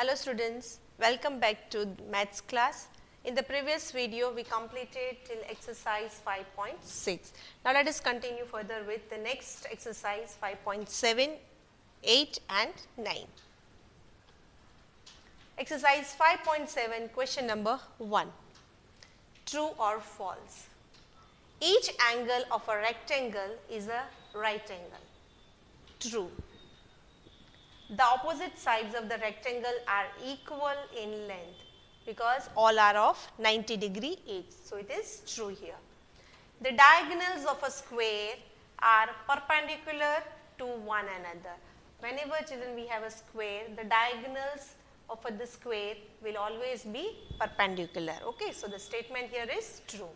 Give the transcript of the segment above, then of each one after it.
Hello students, welcome back to maths class. In the previous video, we completed till exercise 5.6. Now let us continue further with the next exercise 5.7, 8 and 9. Exercise 5.7, question number 1. True or false? Each angle of a rectangle is a right angle. True. The opposite sides of the rectangle are equal in length because all are of 90 degree each. So, it is true here. The diagonals of a square are perpendicular to one another. Whenever children we have a square, the diagonals of the square will always be perpendicular. Okay, so the statement here is true.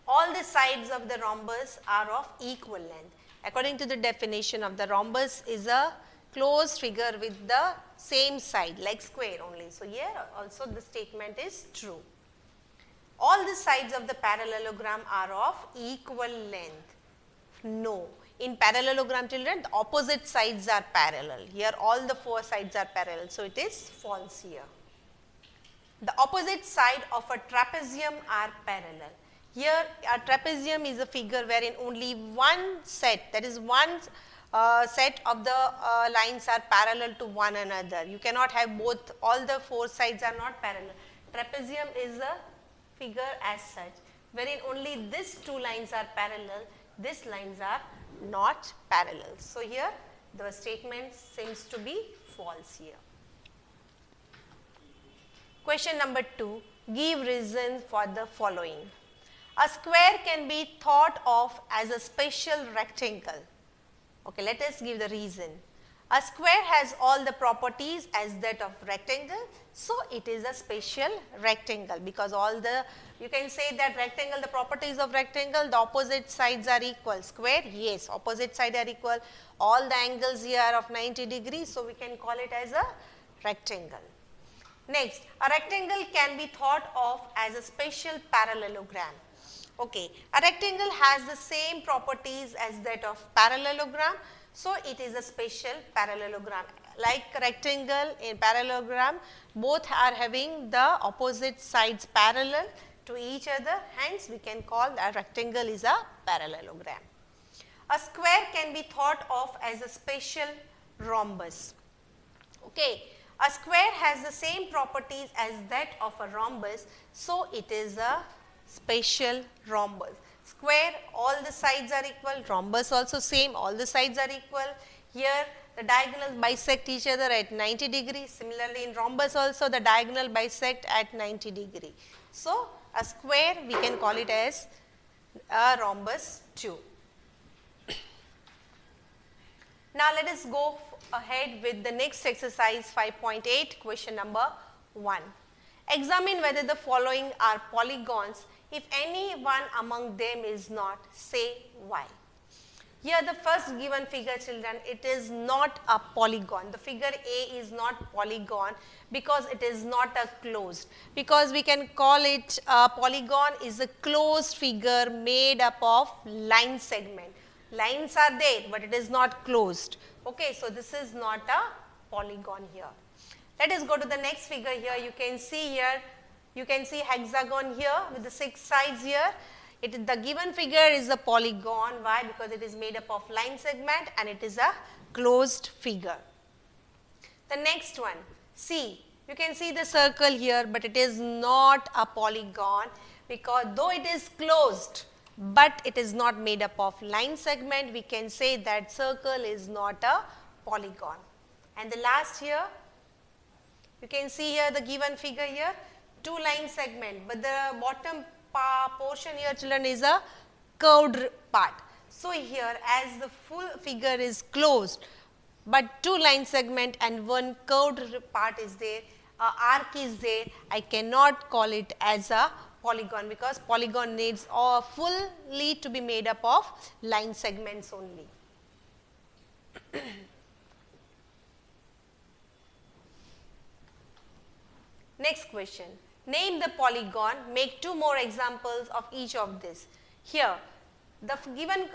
All the sides of the rhombus are of equal length. According to the definition of the rhombus is a closed figure with the same side like square only. So, here also the statement is true. All the sides of the parallelogram are of equal length. No. In parallelogram children, the opposite sides are parallel. Here all the four sides are parallel. So, it is false here. The opposite side of a trapezium are parallel. Here a trapezium is a figure wherein only one set, that is one set of the lines are parallel to one another. You cannot have both, all the four sides are not parallel. Trapezium is a figure as such, wherein only these two lines are parallel, these lines are not parallel. So, here the statement seems to be false here. Question number 2, give reasons for the following. A square can be thought of as a special rectangle. Okay, let us give the reason. A square has all the properties as that of rectangle, so it is a special rectangle because all the, you can say that rectangle, the properties of rectangle, the opposite sides are equal. Square, yes, opposite sides are equal. All the angles here are of 90 degrees, so we can call it as a rectangle. Next, a rectangle can be thought of as a special parallelogram. Okay, a rectangle has the same properties as that of parallelogram, so it is a special parallelogram. Like rectangle in parallelogram, both are having the opposite sides parallel to each other, hence we can call a rectangle is a parallelogram. A square can be thought of as a special rhombus. Okay, a square has the same properties as that of a rhombus, so it is a special rhombus. Square, all the sides are equal, rhombus also same, all the sides are equal. Here the diagonals bisect each other at 90 degrees. Similarly, in rhombus also the diagonal bisect at 90 degree. So, a square we can call it as a rhombus too. Now, let us go ahead with the next exercise 5.8, question number 1. Examine whether the following are polygons. If any one among them is not, say why. Here the first given figure children, it is not a polygon. The figure A is not polygon because it is not a closed. Because we can call it a polygon is a closed figure made up of line segment. Lines are there but it is not closed. Okay, so this is not a polygon here. Let us go to the next figure here. You can see here, you can see hexagon here with the 6 sides here. The given figure is a polygon. Why? Because it is made up of line segment and it is a closed figure. The next one, C. You can see the circle here, but it is not a polygon because though it is closed, but it is not made up of line segment, we can say that circle is not a polygon. And the last here, you can see here the given figure here, 2 line segment, but the bottom portion here children is a curved part. So, here as the full figure is closed, but 2 line segment and 1 curved part is there, arc is there, I cannot call it as a polygon because polygon needs fully to be made up of line segments only. Next question. Name the polygon, make 2 more examples of each of this. Here, the given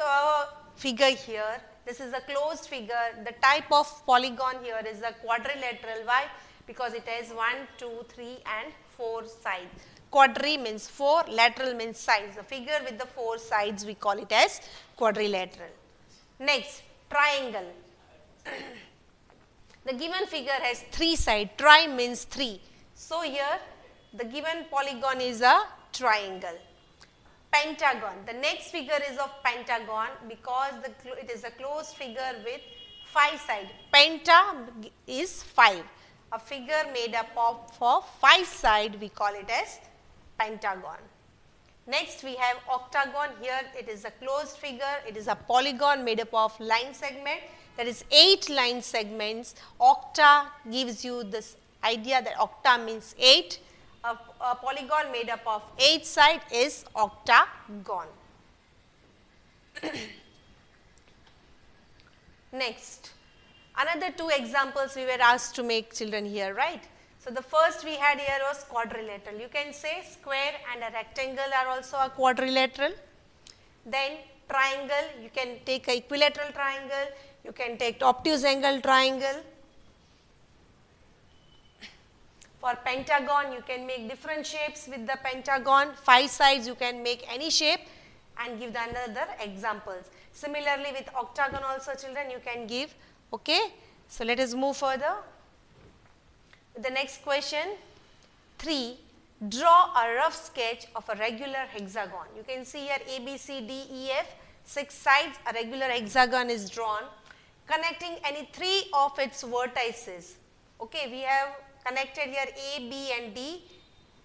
figure here, this is a closed figure, the type of polygon here is a quadrilateral. Why? because it has 1, 2, 3 and 4 sides. Quadri means 4, lateral means sides. The figure with the 4 sides we call it as quadrilateral. Next, triangle. The given figure has 3 sides. Tri means 3. So here the given polygon is a triangle. Pentagon. The next figure is of pentagon because it is a closed figure with 5 sides. Penta is 5. A figure made up of 5 sides, we call it as pentagon. Next we have octagon. Here it is a closed figure. It is a polygon made up of line segment. That is 8 line segments. Octa gives you this idea that octa means 8. A polygon made up of 8 sides is octagon. Next, another 2 examples we were asked to make, children, here, right? So the first we had here was quadrilateral. You can say square and a rectangle are also a quadrilateral. Then triangle, you can take a equilateral triangle, you can take obtuse angle triangle. For pentagon, you can make different shapes with the pentagon. 5 sides, you can make any shape and give the another examples. Similarly, with octagon also, children, you can give. Okay. So let us move further. The next question, 3. Draw a rough sketch of a regular hexagon. You can see here A, B, C, D, E, F, 6 sides, a regular hexagon is drawn, connecting any 3 of its vertices. Okay, we have connected here A, B and D,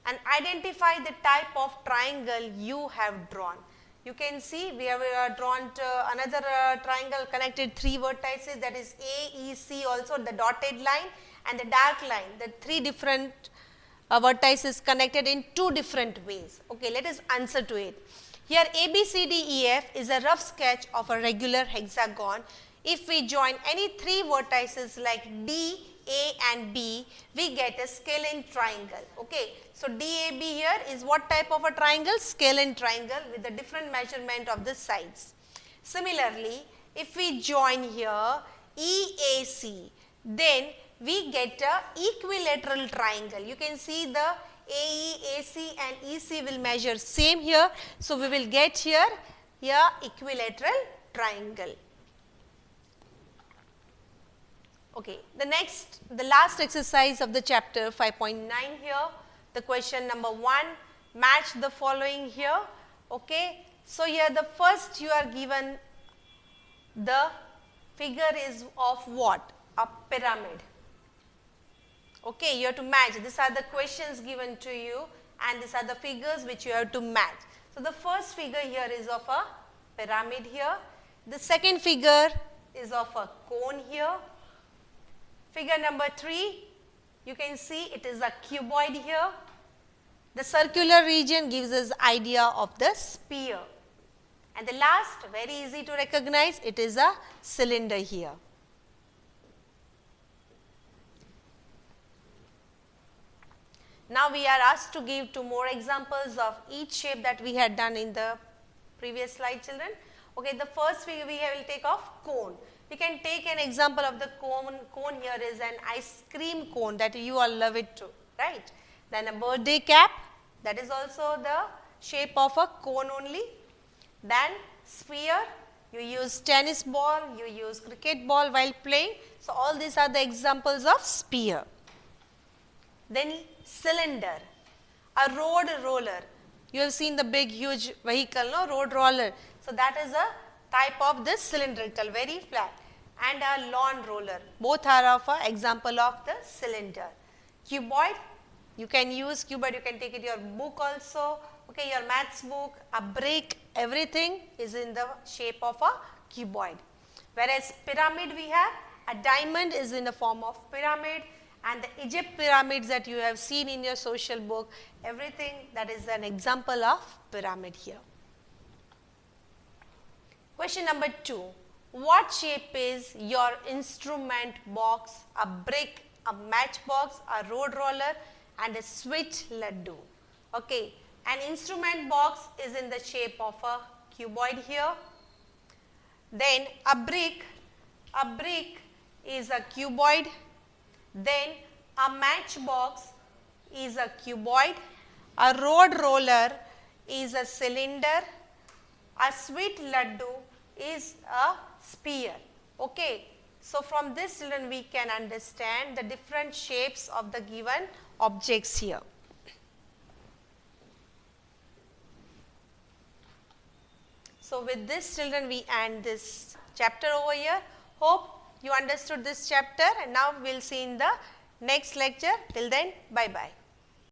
and identify the type of triangle you have drawn. You can see we have drawn another triangle connected 3 vertices, that is A, E, C, also the dotted line and the dark line, the 3 different vertices connected in 2 different ways. Okay, let us answer to it. Here A, B, C, D, E, F is a rough sketch of a regular hexagon. If we join any 3 vertices like D, A and B, we get a scalene triangle. Okay, so DAB here is what type of a triangle? Scalene triangle with a different measurement of the sides. Similarly, if we join here EAC, then we get a equilateral triangle. You can see the AE, AC and EC will measure same here. So we will get here equilateral triangle. Okay, the last exercise of the chapter 5.9 here, the question number 1, match the following here. Okay, so here the first you are given the figure is of what? A pyramid. Okay, you have to match. These are the questions given to you and these are the figures which you have to match. So the first figure here is of a pyramid here. The second figure is of a cone here. Figure number 3, you can see it is a cuboid here. The circular region gives us idea of the sphere. And the last, very easy to recognize, it is a cylinder here. Now we are asked to give 2 more examples of each shape that we had done in the previous slide, children. Okay, the first figure we will take of cone. We can take an example of the cone. Cone here is an ice cream cone that you all love it too, right? Then a birthday cap, that is also the shape of a cone only. Then sphere, you use tennis ball, you use cricket ball while playing. So all these are the examples of sphere. Then cylinder, a road roller. You have seen the big huge vehicle, no, road roller. So that is a type of this cylindrical, very flat, and a lawn roller. Both are of an example of the cylinder. Cuboid, you can use cuboid, you can take it your book also, okay, your maths book, a brick, everything is in the shape of a cuboid. Whereas pyramid we have, a diamond is in the form of pyramid, and the Egypt pyramids that you have seen in your social book, everything that is an example of pyramid here. Question number 2, what shape is your instrument box, a brick, a matchbox, a road roller and a sweet laddu? Okay, an instrument box is in the shape of a cuboid here. Then a brick is a cuboid. Then A matchbox is a cuboid. A road roller is a cylinder. A sweet laddu is a sphere. Okay. So, from this children we can understand the different shapes of the given objects here. So, with this children we end this chapter over here. Hope you understood this chapter, and now we will see in the next lecture. Till then, bye bye.